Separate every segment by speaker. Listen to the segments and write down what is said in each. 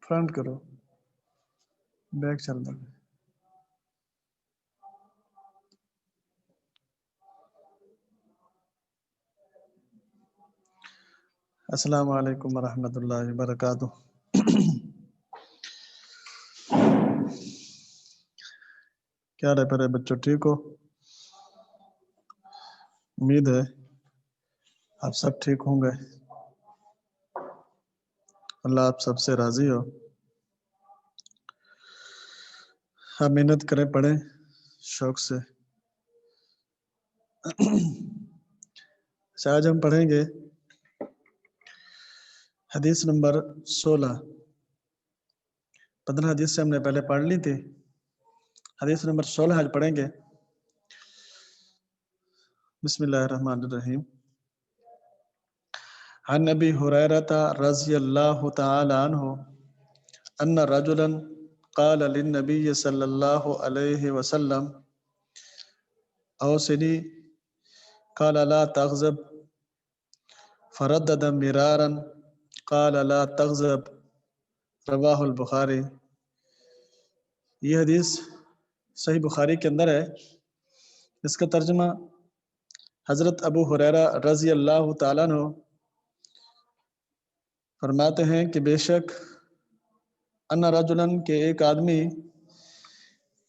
Speaker 1: Front کرو، back چل دو۔ السلام علیکم ورحمۃ اللہ وبرکاتہ۔ کیا رہے پڑے بچوں، ٹھیک ہو؟ امید ہے آپ سب ٹھیک ہوں گے۔ اللہ آپ سب سے راضی ہو۔ آپ محنت کریں، پڑھیں شوق سے۔ آج ہم پڑھیں گے حدیث نمبر 16۔ 15 حدیث سے ہم نے پہلے پڑھ لی تھی، حدیث نمبر 16 آج پڑھیں گے۔ بسم اللہ الرحمن الرحیم۔ عن ابی ہریرہ رضی اللہ تعالی عنہ ان رجلا قال للنبی صلی اللہ علیہ وسلم اوصنی قال لا تغضب فردد مرارا قال لا تغضب رواہ البخاری۔ یہ حدیث صحیح بخاری کے اندر ہے۔ اس کا ترجمہ حضرت ابو ہریرہ رضی اللہ تعالیٰ عنہ فرماتے ہیں کہ بے شک ان رجلا کہ ایک آدمی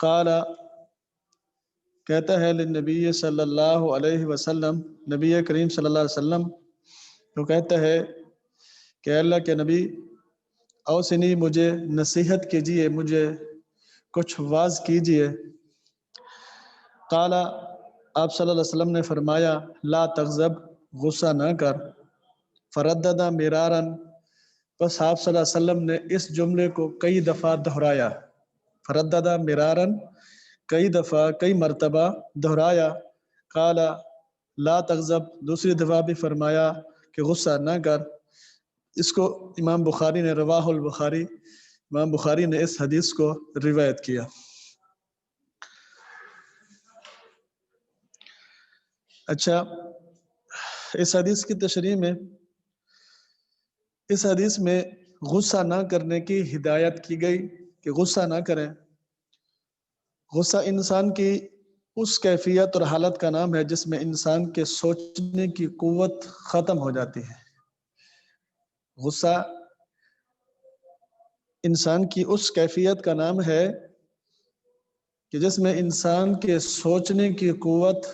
Speaker 1: قال کہتا ہے للنبی صلی اللہ علیہ وسلم، نبی کریم صلی اللہ علیہ وسلم تو کہتا ہے کہ اللہ کے نبی اوصنی مجھے نصیحت کیجئے، مجھے کچھ واعظ کیجئے۔ قال آپ صلی اللہ علیہ وسلم نے فرمایا لا تغضب غصہ نہ کر، فردد مرارا بس آپ صلی اللہ علیہ وسلم نے اس جملے کو کئی دفعہ دہرایا، فردد مرارا کئی دفعہ کئی مرتبہ دہرایا، قال لا تغضب دوسری دفعہ بھی فرمایا کہ غصہ نہ کر۔ اس کو امام بخاری نے رواہ البخاری، امام بخاری نے اس حدیث کو روایت کیا۔ اچھا، اس حدیث کی تشریح میں اس حدیث میں غصہ نہ کرنے کی ہدایت کی گئی کہ غصہ نہ کریں۔ غصہ انسان کی اس کیفیت اور حالت کا نام ہے جس میں انسان کے سوچنے کی قوت ختم ہو جاتی ہے۔ غصہ انسان کی اس کیفیت کا نام ہے کہ جس میں انسان کے سوچنے کی قوت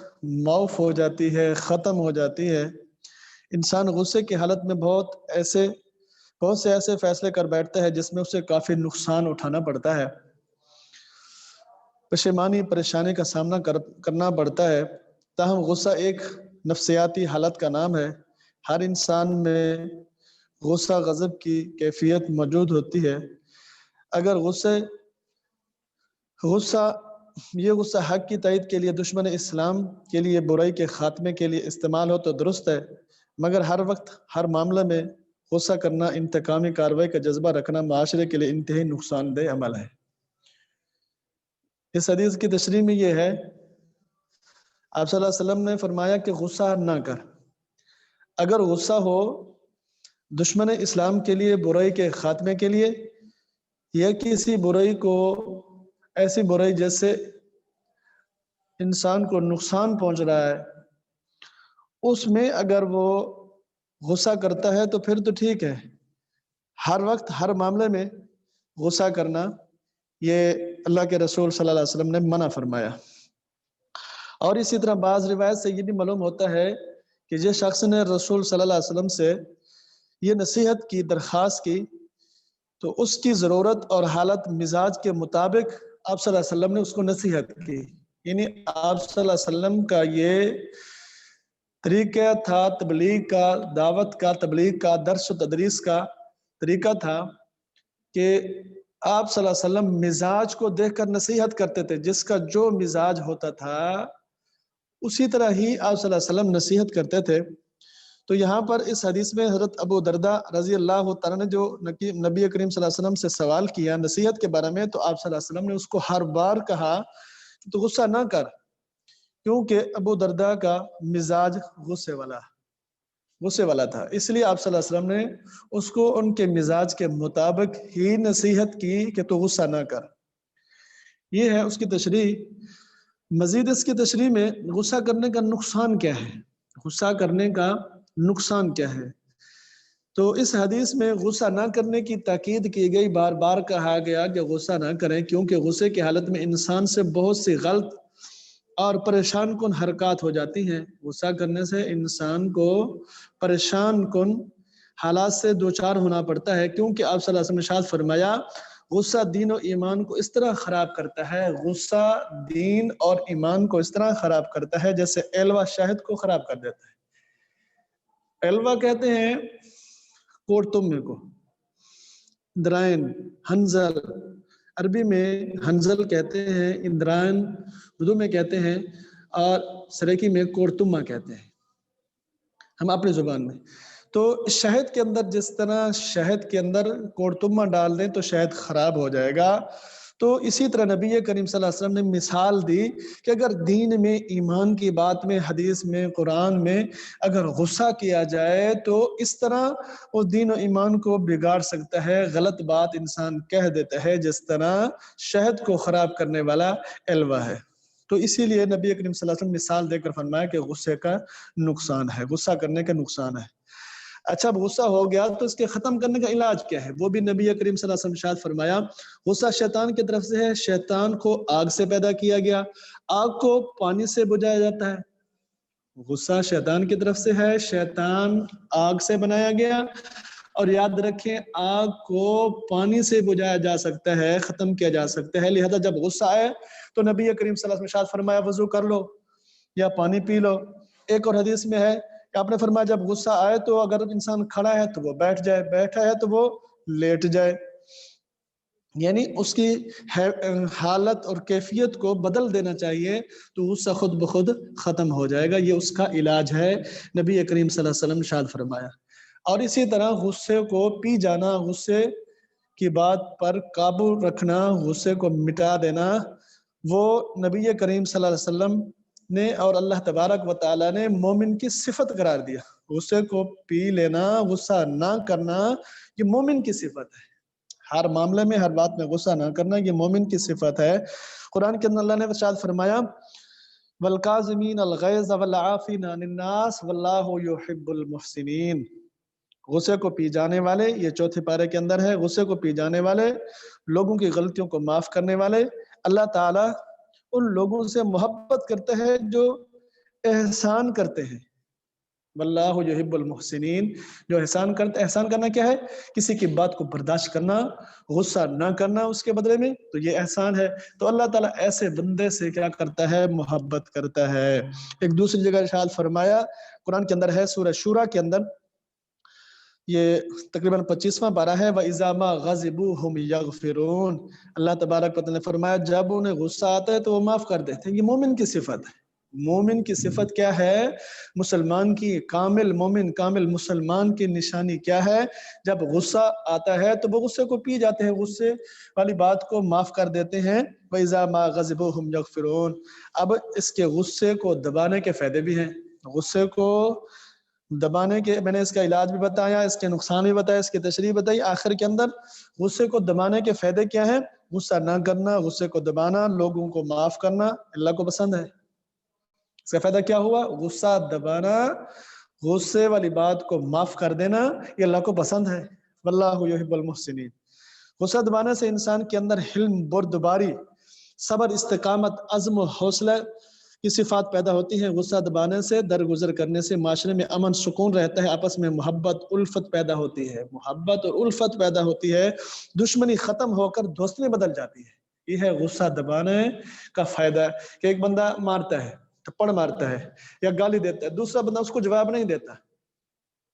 Speaker 1: معاف ہو جاتی ہے، ختم ہو جاتی ہے۔ انسان غصے کی حالت میں بہت سے ایسے فیصلے کر بیٹھتا ہے جس میں اسے کافی نقصان اٹھانا پڑتا ہے، پشیمانی پریشانی کا سامنا کرنا پڑتا ہے۔ تاہم غصہ ایک نفسیاتی حالت کا نام ہے۔ ہر انسان میں غصہ غضب کی کیفیت موجود ہوتی ہے۔ اگر یہ غصہ حق کی تائید کے لیے، دشمن اسلام کے لیے، برائی کے خاتمے کے لیے استعمال ہو تو درست ہے، مگر ہر وقت ہر معاملے میں غصہ کرنا، انتقامی کارروائی کا جذبہ رکھنا معاشرے کے لیے انتہائی نقصان دہ عمل ہے۔ اس حدیث کی تشریح میں یہ ہے، آپ صلی اللہ علیہ وسلم نے فرمایا کہ غصہ نہ کر۔ اگر غصہ ہو دشمن اسلام کے لیے، برائی کے خاتمے کے لیے، یا کسی برائی کو، ایسی برائی جیسے انسان کو نقصان پہنچ رہا ہے، اس میں اگر وہ غصہ کرتا ہے تو پھر تو ٹھیک ہے۔ ہر وقت ہر معاملے میں غصہ کرنا، یہ اللہ کے رسول صلی اللہ علیہ وسلم نے منع فرمایا۔ اور اسی طرح بعض روایت سے یہ بھی معلوم ہوتا ہے کہ جس شخص نے رسول صلی اللہ علیہ وسلم سے یہ نصیحت کی، درخواست کی، تو اس کی ضرورت اور حالت مزاج کے مطابق آپ صلی اللہ علیہ وسلم نے اس کو نصیحت کی۔ یعنی آپ صلی اللہ علیہ وسلم کا یہ طریقہ تھا تبلیغ کا، دعوت کا، تبلیغ کا، درس و تدریس کا طریقہ تھا کہ آپ صلی اللہ علیہ وسلم مزاج کو دیکھ کر نصیحت کرتے تھے۔ جس کا جو مزاج ہوتا تھا اسی طرح ہی آپ صلی اللہ علیہ وسلم نصیحت کرتے تھے۔ تو یہاں پر اس حدیث میں حضرت ابو درداء رضی اللہ تعالیٰ نے جو نبی کریم صلی اللہ علیہ وسلم سے سوال کیا نصیحت کے بارے میں، تو آپ صلی اللہ علیہ وسلم نے اس کو ہر بار کہا کہ تو غصہ نہ کر، کیونکہ ابو درداء کا مزاج غصے والا۔ غصے والا تھا، اس لیے آپ صلی اللہ علیہ وسلم نے اس کو ان کے مزاج کے مطابق ہی نصیحت کی کہ تو غصہ نہ کر۔ یہ ہے اس کی تشریح۔ مزید اس کی تشریح میں غصہ کرنے کا نقصان کیا ہے، غصہ کرنے کا نقصان کیا ہے، تو اس حدیث میں غصہ نہ کرنے کی تاکید کی گئی، بار بار کہا گیا کہ غصہ نہ کریں، کیونکہ غصے کی حالت میں انسان سے بہت سی غلط اور پریشان کن حرکات ہو جاتی ہیں۔ غصہ کرنے سے انسان کو پریشان کن حالات سے دوچار ہونا پڑتا ہے، کیونکہ آپ صلی اللہ علیہ وسلم نے ارشاد فرمایا غصہ دین و ایمان کو اس طرح خراب کرتا ہے، غصہ دین اور ایمان کو اس طرح خراب کرتا ہے جیسے ایلوا شہد کو خراب کر دیتا ہے۔ ایلوا کہتے ہیں کوڑ تمے کو، اندرائن، ہنزل عربی میں ہنزل کہتے ہیں، اندرائن اردو میں کہتے ہیں، اور سریکی میں کوڑتما کہتے ہیں ہم اپنی زبان میں۔ تو شہد کے اندر جس طرح شہد کے اندر کوڑتما ڈال دیں تو شہد خراب ہو جائے گا، تو اسی طرح نبی کریم صلی اللہ علیہ وسلم نے مثال دی کہ اگر دین میں، ایمان کی بات میں، حدیث میں، قرآن میں اگر غصہ کیا جائے تو اس طرح وہ دین و ایمان کو بگاڑ سکتا ہے، غلط بات انسان کہہ دیتا ہے، جس طرح شہد کو خراب کرنے والا ایلوا ہے۔ تو اسی لیے نبی کریم صلی اللہ علیہ وسلم مثال دے کر فرمایا کہ غصے کا نقصان ہے، غصہ کرنے کا نقصان ہے۔ اچھا، اب غصہ ہو گیا تو اس کے ختم کرنے کا علاج کیا ہے، وہ بھی نبی کریم صلی اللہ علیہ وسلم ارشاد فرمایا غصہ شیطان کی طرف سے ہے، شیطان کو آگ سے پیدا کیا گیا، آگ کو پانی سے بجھایا جاتا ہے۔ غصہ شیطان کی طرف سے ہے، شیطان آگ سے بنایا گیا، اور یاد رکھیں آگ کو پانی سے بجھایا جا سکتا ہے، ختم کیا جا سکتا ہے۔ لہذا جب غصہ آئے تو نبی کریم صلی اللہ علیہ وسلم ارشاد فرمایا وضو کر لو یا پانی پی لو۔ ایک اور حدیث میں ہے کہ آپ نے فرمایا جب غصہ آئے تو اگر انسان کھڑا ہے تو وہ بیٹھ جائے، بیٹھا ہے تو وہ لیٹ جائے، یعنی اس کی حالت اور کیفیت کو بدل دینا چاہیے، تو غصہ خود بخود ختم ہو جائے گا۔ یہ اس کا علاج ہے، نبی کریم صلی اللہ علیہ وسلم نے ارشاد فرمایا۔ اور اسی طرح غصے کو پی جانا، غصے کی بات پر قابو رکھنا، غصے کو مٹا دینا، وہ نبی کریم صلی اللہ علیہ وسلم نے اور اللہ تبارک و تعالیٰ نے مومن کی صفت قرار دیا۔ غصے کو پی لینا، غصہ نہ کرنا، یہ مومن کی صفت ہے۔ ہر معاملے میں، ہر بات میں غصہ نہ کرنا یہ مومن کی صفت ہے۔ قرآن کے اندر اللہ نے ارشاد فرمایا وَالْقَاظِمِينَ الْغَيْظَ وَالْعَافِينَ عَنِ النَّاسِ وَاللَّهُ يُحِبُّ الْمُحْسِنِينَ۔ غصے کو پی جانے والے، یہ چوتھے پارے کے اندر ہے، غصے کو پی جانے والے، لوگوں کی غلطیوں کو معاف کرنے والے، اللہ تعالیٰ ان لوگوں سے محبت کرتے ہیں جو احسان کرتے ہیں۔ واللہ یحب المحسنین، جو احسان کرتے، احسان کرنا کیا ہے؟ کسی کی بات کو برداشت کرنا، غصہ نہ کرنا اس کے بدلے میں، تو یہ احسان ہے۔ تو اللہ تعالیٰ ایسے بندے سے کیا کرتا ہے؟ محبت کرتا ہے۔ ایک دوسری جگہ ارشاد فرمایا قرآن کے اندر ہے، سورہ شورى کے اندر، یہ تقریباً 25واں پارہ ہے، وَإِذَا مَا غَضِبُوا هُمْ يَغْفِرُونَ۔ اللہ تبارک و تعالیٰ نے فرمایا جب انہیں غصہ آتا ہے تو وہ معاف کر دیتے ہیں۔ یہ مومن کی صفت ہے۔ مومن کی صفت کیا ہے؟ مسلمان کی، کامل مومن، کامل مسلمان کی نشانی کیا ہے؟ جب غصہ آتا ہے تو وہ غصے کو پی جاتے ہیں، غصے والی بات کو معاف کر دیتے ہیں۔ وَإِذَا مَا غَضِبُوا هُمْ يَغْفِرُونَ۔ اب اس کے غصے کو دبانے کے فائدے بھی ہیں۔ غصے کو دبانے کے، میں نے اس کا علاج بھی بتایا، اس کے نقصان بھی بتایا، اس کی تشریح بتائی، آخر کے اندر غصے کو دبانے کے فائدے کیا ہیں؟ غصہ نہ کرنا، غصے کو دبانا، لوگوں کو معاف کرنا اللہ کو پسند ہے۔ اس کا فائدہ کیا ہوا؟ غصہ دبانا، غصے والی بات کو معاف کر دینا، یہ اللہ کو پسند ہے۔ واللہ یحب المحسنین۔ غصہ دبانے سے انسان کے اندر حلم، بردباری، صبر، استقامت، عزم و حوصلہ کی صفات پیدا ہوتی ہیں۔ غصہ دبانے سے، درگزر کرنے سے معاشرے میں امن، سکون رہتا ہے، آپس میں محبت، الفت پیدا ہوتی ہے، محبت اور الفت پیدا ہوتی ہے، دشمنی ختم ہو کر دوستی بدل جاتی ہے۔ یہ ہے غصہ دبانے کا فائدہ، کہ ایک بندہ مارتا ہے، تھپڑ مارتا ہے یا گالی دیتا ہے، دوسرا بندہ اس کو جواب نہیں دیتا،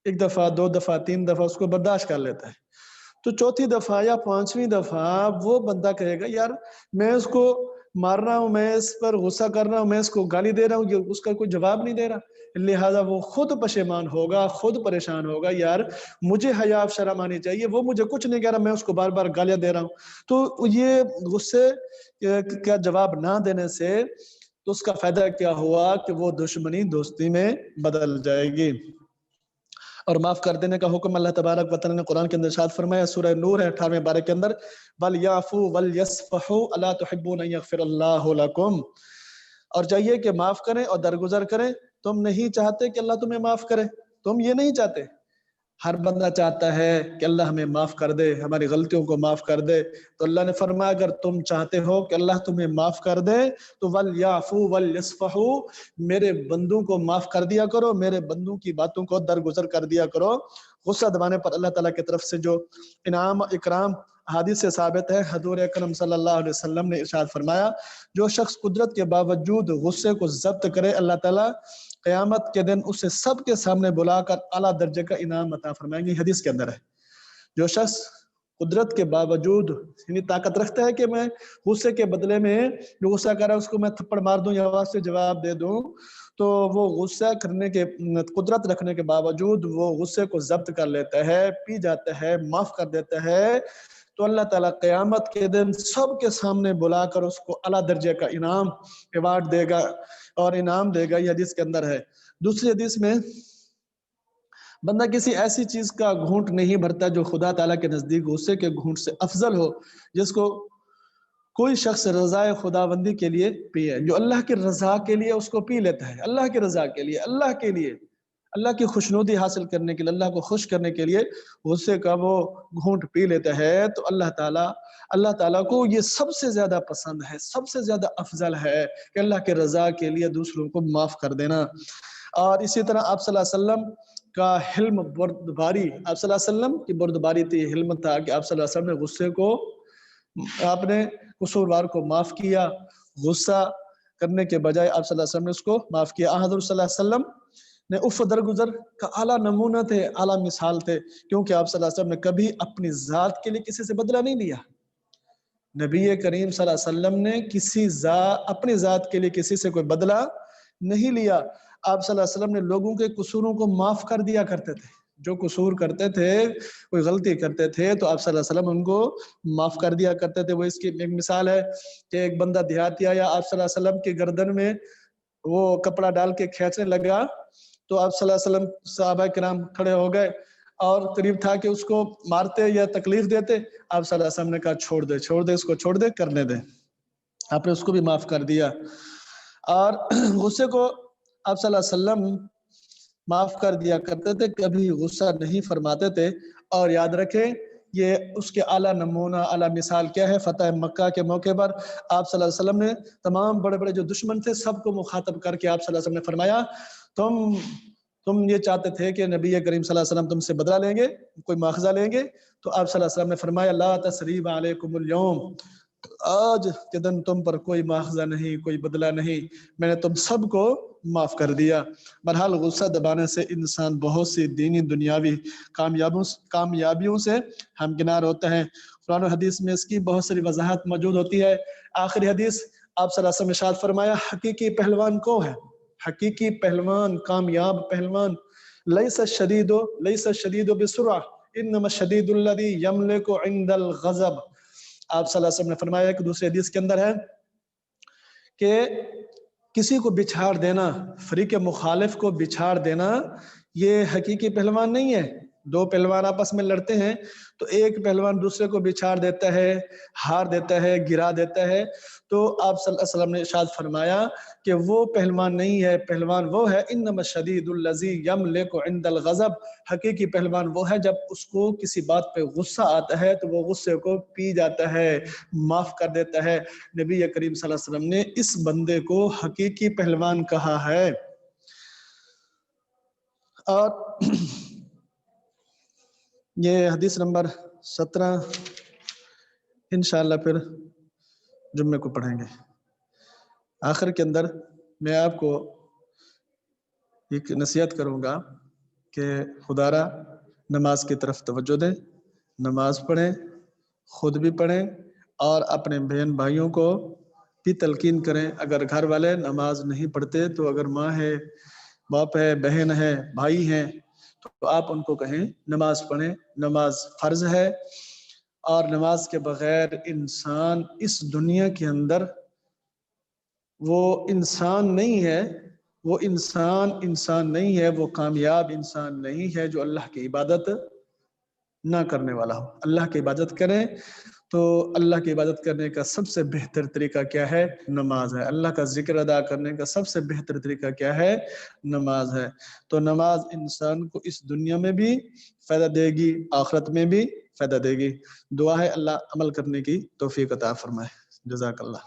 Speaker 1: ایک دفعہ، دو دفعہ، تین دفعہ اس کو برداشت کر لیتا ہے، تو چوتھی دفعہ یا پانچویں دفعہ وہ بندہ کہے گا یار میں اس کو مار رہا ہوں، میں اس پر غصہ کر رہا ہوں، میں اس کو گالی دے رہا ہوں، یہ اس کا کوئی جواب نہیں دے رہا، لہٰذا وہ خود پشیمان ہوگا، خود پریشان ہوگا، یار مجھے حیا شرم آنی چاہیے، وہ مجھے کچھ نہیں کہہ رہا، میں اس کو بار بار گالیاں دے رہا ہوں۔ تو یہ غصے کا جواب نہ دینے سے تو اس کا فائدہ کیا ہوا کہ وہ دشمنی دوستی میں بدل جائے گی۔ اور معاف کر دینے کا حکم اللہ تبارک و تعالی نے قرآن کے اندر ارشاد فرمایا، سورہ نور ہے 18ویں پارے کے اندر، وَلْيَعْفُوا وَلْيَصْفَحُوا أَلَا تُحِبُّونَ أَن يَغْفِرَ اللَّهُ لَكُمْ، اور چاہیے کہ معاف کریں اور درگزر کریں۔ تم نہیں چاہتے کہ اللہ تمہیں معاف کرے، تم یہ نہیں چاہتے۔ ہر بندہ چاہتا ہے کہ اللہ ہمیں معاف کر دے، ہماری غلطیوں کو معاف کر دے۔ تو اللہ نے فرمایا اگر تم چاہتے ہو کہ اللہ تمہیں معاف کر دے تو وَلْيَعْفُوا وَلْيَصْفَحُوا، میرے بندوں کو معاف کر دیا کرو، میرے بندوں کی باتوں کو درگزر کر دیا کرو۔ غصہ دبانے پر اللہ تعالیٰ کی طرف سے جو انعام اکرام حدیث سے ثابت ہے، حضور اکرم صلی اللہ علیہ وسلم نے ارشاد فرمایا، جو شخص قدرت کے باوجود غصے کو ضبط کرے، اللہ تعالیٰ قیامت کے دن اسے سب کے سامنے بلا کر اعلیٰ درجے کا انعام عطا فرمائیں گے۔ حدیث کے اندر ہے، جو شخص قدرت کے باوجود یعنی طاقت رکھتا ہے کہ میں غصے کے بدلے میں جو غصہ کر رہا ہے اس کو میں تھپڑ مار دوں یا آواز سے جواب دے دوں، تو وہ غصہ کرنے کے قدرت رکھنے کے باوجود وہ غصے کو ضبط کر لیتا ہے، پی جاتا ہے، معاف کر دیتا ہے، تو اللہ تعالیٰ قیامت کے دن سب کے سامنے بلا کر اس کو اعلیٰ درجے کا انعام ایوارڈ دے گا اور انعام دے گا۔ یہ حدیث کے اندر ہے۔ دوسری حدیث میں بندہ کسی ایسی چیز کا گھونٹ نہیں بھرتا جو خدا تعالیٰ کے نزدیک غصے کے گھونٹ سے افضل ہو، جس کو کوئی شخص رضائے خداوندی کے لیے پیے، جو اللہ کی رضا کے لیے اس کو پی لیتا ہے، اللہ کی رضا کے لیے، اللہ کے لیے، اللہ کی خوشنودی حاصل کرنے کے لیے، اللہ کو خوش کرنے کے لیے غصے کا وہ گھونٹ پی لیتا ہے، تو اللہ تعالیٰ کو یہ سب سے زیادہ پسند ہے، سب سے زیادہ افضل ہے کہ اللہ کے رضا کے لیے دوسروں کو معاف کر دینا۔ اور اسی طرح آپ صلی اللہ علیہ وسلم کا حلم بردباری، آپ صلی اللہ علیہ وسلم کی بردباری تھی، حلم تھا کہ آپ صلی اللہ علیہ وسلم نے غصے کو، آپ نے قصوروار کو معاف کیا، غصہ کرنے کے بجائے آپ صلی اللہ علیہ وسلم نے اس کو معاف کیا۔ حضرت صلی اللہ علیہ وسلم نے عفو درگزر کا اعلیٰ نمونہ تھے، اعلیٰ مثال تھے، کیونکہ آپ صلی اللہ علیہ وسلم نے کبھی اپنی ذات کے لیے کسی سے بدلہ نہیں لیا۔ نبی کریم صلی اللہ علیہ وسلم نے اپنی ذات کے لیے کسی سے کوئی بدلہ نہیں لیا۔ آپ صلی اللہ علیہ وسلم نے لوگوں کے قصوروں کو معاف کر دیا کرتے تھے، جو قصور کرتے تھے، کوئی غلطی کرتے تھے تو آپ صلی اللہ علیہ وسلم ان کو معاف کر دیا کرتے تھے۔ وہ اس کی ایک مثال ہے کہ ایک بندہ دیہاتی آیا آپ صلی اللہ علیہ وسلم کی گردن میں وہ کپڑا ڈال کے کھینچنے لگا، تو آپ صلی اللہ علیہ وسلم صحابہ کرام کھڑے ہو گئے اور قریب تھا کہ اس کو مارتے یا تکلیف دیتے، آپ صلی اللہ علیہ وسلم نے کہا چھوڑ دے اس کو، چھوڑ دے، کرنے دے۔ آپ نے اس کو بھی معاف کر دیا۔ اور غصے کو آپ صلی اللہ علیہ وسلم معاف کر دیا کرتے تھے، کبھی غصہ نہیں فرماتے تھے۔ اور یاد رکھیں یہ اس کے اعلیٰ نمونہ، اعلیٰ مثال کیا ہے؟ فتح مکہ کے موقع پر آپ صلی اللہ علیہ وسلم نے تمام بڑے بڑے جو دشمن تھے سب کو مخاطب کر کے آپ صلی اللہ علیہ وسلم نے فرمایا، تم یہ چاہتے تھے کہ نبی کریم صلی اللہ علیہ وسلم تم سے بدلہ لیں گے، کوئی مواخذہ لیں گے، تو آپ صلی اللہ علیہ وسلم نے فرمایا لا تثریب علیکم اليوم، آج کے دن تم پر کوئی مواخذہ نہیں، کوئی بدلہ نہیں، میں نے تم سب کو معاف کر دیا۔ بہرحال غصہ دبانے سے انسان بہت سی دینی دنیاوی کامیابیوں سے ہمکنار ہوتے ہیں۔ قرآن و حدیث میں اس کی بہت ساری وضاحت موجود ہوتی ہے۔ آخری حدیث آپ صلی اللہ علیہ وسلم نے ارشاد فرمایا حقیقی پہلوان کو ہے، حقیقی پہلوان، کامیاب پہلوان، لیس الشدید بسرعہ انما الشدید الذی یملک عند الغضب۔ آپ صلی اللہ علیہ وسلم نے فرمایا ایک دوسری حدیث کے اندر ہے کہ کسی کو بچھاڑ دینا، فریق مخالف کو بچھاڑ دینا، یہ حقیقی پہلوان نہیں ہے۔ دو پہلوان آپس میں لڑتے ہیں تو ایک پہلوان دوسرے کو بچھاڑ دیتا ہے، ہار دیتا ہے، گرا دیتا ہے، تو آپ صلی اللہ علیہ وسلم نے ارشاد فرمایا کہ وہ پہلوان نہیں ہے، پہلوان وہ ہے انما الشدید الذی یملک عند الغضب، حقیقی پہلوان وہ ہے جب اس کو کسی بات پہ غصہ آتا ہے تو وہ غصے کو پی جاتا ہے، معاف کر دیتا ہے۔ نبی کریم صلی اللہ علیہ وسلم نے اس بندے کو حقیقی پہلوان کہا ہے۔ اور یہ حدیث نمبر 17 انشاءاللہ پھر جمعے کو پڑھیں گے۔ آخر کے اندر میں آپ کو ایک نصیحت کروں گا کہ خدا را نماز کی طرف توجہ دیں، نماز پڑھیں، خود بھی پڑھیں اور اپنے بہن بھائیوں کو بھی تلقین کریں۔ اگر گھر والے نماز نہیں پڑھتے تو اگر ماں ہے، باپ ہے، بہن ہے، بھائی ہیں، تو آپ ان کو کہیں نماز پڑھیں، نماز فرض ہے، اور نماز کے بغیر انسان اس دنیا کے اندر وہ انسان نہیں ہے وہ انسان نہیں ہے، وہ کامیاب انسان نہیں ہے جو اللہ کی عبادت نہ کرنے والا ہو۔ اللہ کی عبادت کریں تو اللہ کی عبادت کرنے کا سب سے بہتر طریقہ کیا ہے؟ نماز ہے۔ اللہ کا ذکر ادا کرنے کا سب سے بہتر طریقہ کیا ہے؟ نماز ہے۔ تو نماز انسان کو اس دنیا میں بھی فائدہ دے گی، آخرت میں بھی فائدہ دے گی۔ دعا ہے اللہ عمل کرنے کی توفیق عطا فرمائے۔ جزاک اللہ۔